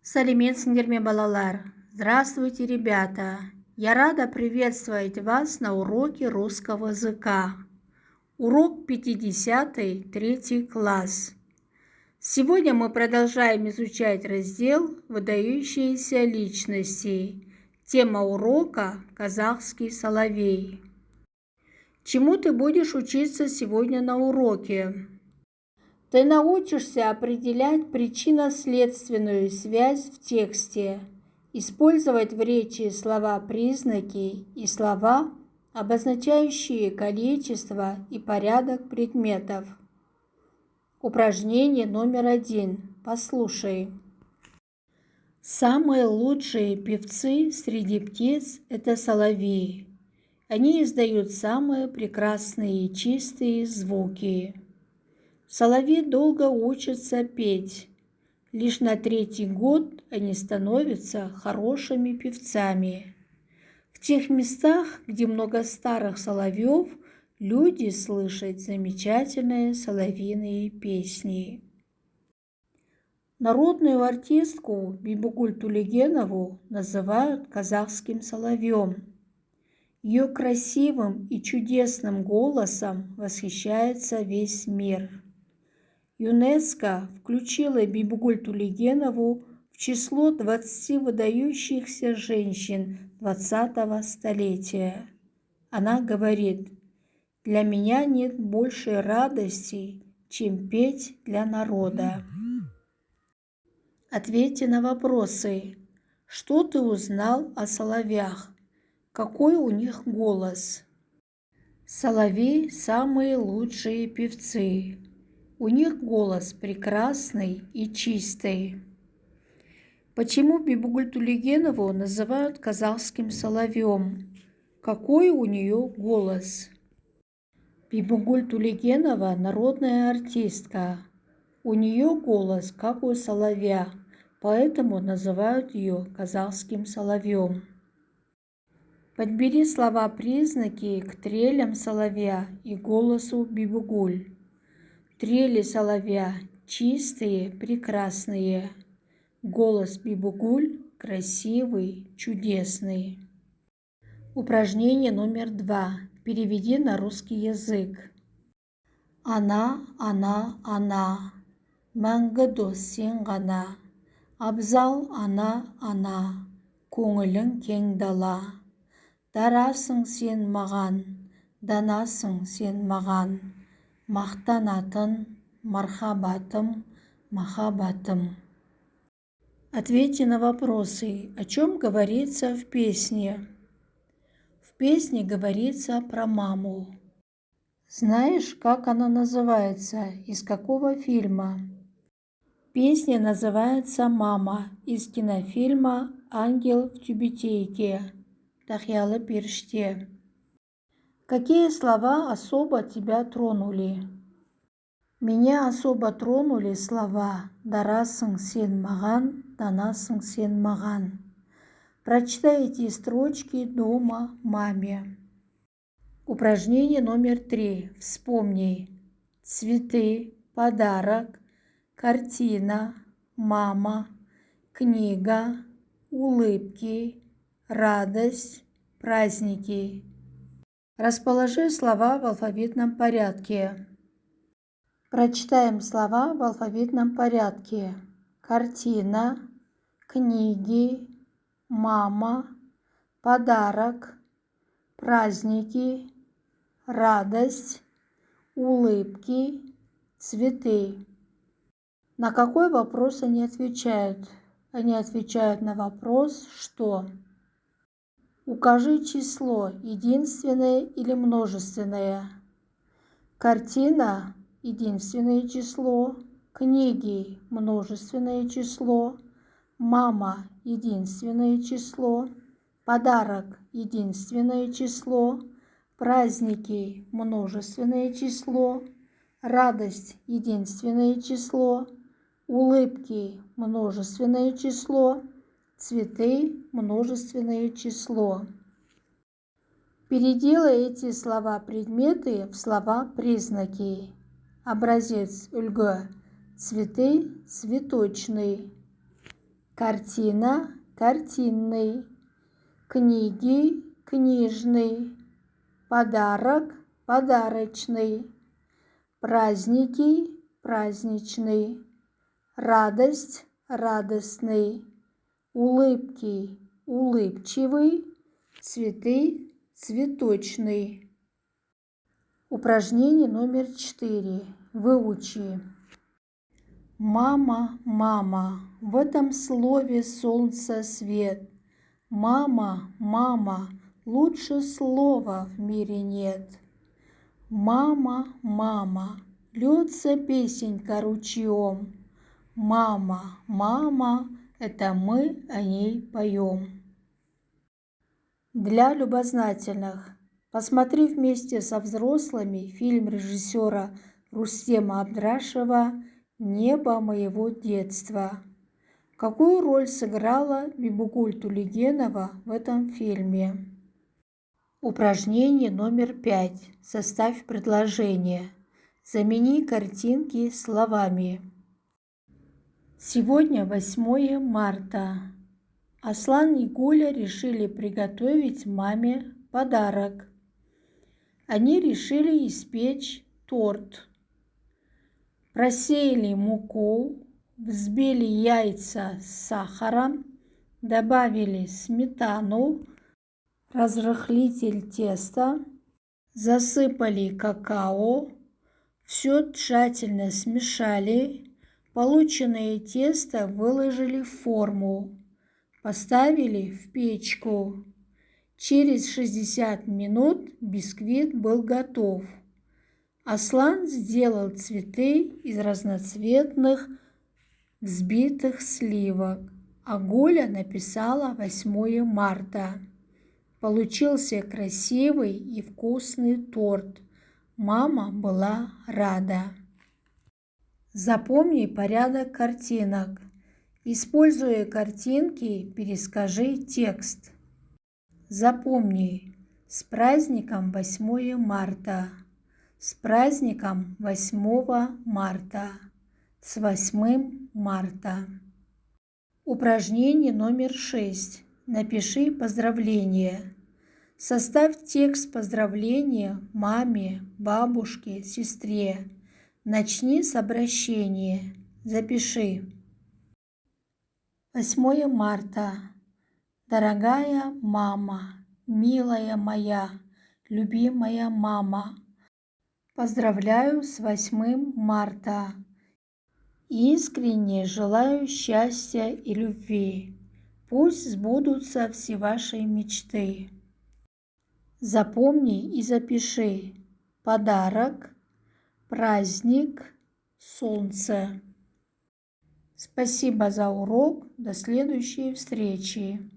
Сәлеметсіңдер ме, балалар? Здравствуйте, ребята! Я рада приветствовать вас на уроке русского языка. Урок 50, 3 класс. Сегодня мы продолжаем изучать раздел «Выдающиеся личности». Тема урока «Казахский соловей». Чему ты будешь учиться сегодня на уроке? Ты научишься определять причинно-следственную связь в тексте, использовать в речи слова-признаки и слова, обозначающие количество и порядок предметов. Упражнение номер 1. Послушай. Самые лучшие певцы среди птиц – это соловьи. Они издают самые прекрасные и чистые звуки. Соловьи долго учатся петь. Лишь на 3-й год они становятся хорошими певцами. В тех местах, где много старых соловьев, люди слышат замечательные соловьиные песни. Народную артистку Бибигуль Тулегенову называют казахским соловьем. Ее красивым и чудесным голосом восхищается весь мир. ЮНЕСКО включила Бибигуль Тулегенову в число 20 выдающихся женщин 20-го столетия. Она говорит: «Для меня нет большей радости, чем петь для народа». Ответьте на вопросы. Что ты узнал о соловьях? Какой у них голос? Соловьи – самые лучшие певцы. У них голос прекрасный и чистый. Почему Бибигуль Тулегенову называют казахским соловьем? Какой у нее голос? Бибигуль Тулегенова – народная артистка. У нее голос, как у соловья, поэтому называют ее казахским соловьем. Подбери слова-признаки к трелям соловья и голосу Бибигуль. Трели соловья чистые, прекрасные. Голос Бибигуль красивый, чудесный. Упражнение номер 2. Переведи на русский язык. Она. Мәңгі дос сен ғана. Абзал ана. Көңілің кең дала. Дарасың сен маған, данасың сен маған. Мақтанатын, мархабатым, махаббатым. Ответьте на вопросы. О чем говорится в песне? В песне говорится про маму. Знаешь, как она называется? Из какого фильма? Песня называется «Мама» из кинофильма «Ангел в тюбетейке» Тахиялы періште. Какие слова особо тебя тронули? Меня особо тронули слова «Дарасың сен маған, данасың сен маған». Прочитай эти строчки дома маме. Упражнение номер 3. Вспомни. Цветы, подарок, картина, мама, книга, улыбки, радость, праздники. Расположи слова в алфавитном порядке. Прочитаем слова в алфавитном порядке. Картина, книги, мама, подарок, праздники, радость, улыбки, цветы. На какой вопрос они отвечают? Они отвечают на вопрос «что?». Укажи число, единственное или множественное. Картина – единственное число, книги – множественное число, мама – единственное число, подарок – единственное число, праздники – множественное число, радость – единственное число, улыбки – множественное число, цветы – множественное число. Переделай эти слова-предметы в слова-признаки. Образец Үлгі. Цветы – цветочный. картина – картинный, книги – книжный, подарок – подарочный, праздники – праздничный, радость – радостный, улыбки – улыбчивый, цветы – цветочный. Упражнение номер 4. Выучи. Мама, мама, в этом слове солнца свет. Мама, мама, лучше слова в мире нет. Мама, мама, льется песенка ручьем. Мама, мама, это мы о ней поем. Для любознательных. Посмотри вместе со взрослыми фильм режиссера Рустема Абдрашева «Небо моего детства». Какую роль сыграла Бибигуль Тулегенова в этом фильме? Упражнение номер 5. Составь предложение. Замени картинки словами. Сегодня 8 марта. Аслан и Гуля решили приготовить маме подарок. Они решили испечь торт. Просеяли муку, взбили яйца с сахаром, добавили сметану, разрыхлитель теста, засыпали какао, все тщательно смешали, полученное тесто выложили в форму, поставили в печку. Через 60 минут бисквит был готов. Аслан сделал цветы из разноцветных взбитых сливок, а Гуля написала 8 марта. Получился красивый и вкусный торт. Мама была рада. Запомни порядок картинок. Используя картинки, перескажи текст. Запомни: с праздником 8 марта, с праздником 8 марта, с 8 марта. Упражнение номер 6. Напиши поздравление. Составь текст поздравления маме, бабушке, сестре. Начни с обращения. Запиши. 8 марта. Дорогая мама, милая моя, любимая мама, поздравляю с 8 марта. Искренне желаю счастья и любви. Пусть сбудутся все ваши мечты. Запомни и запиши: подарок, праздник, солнце. Спасибо за урок. До следующей встречи.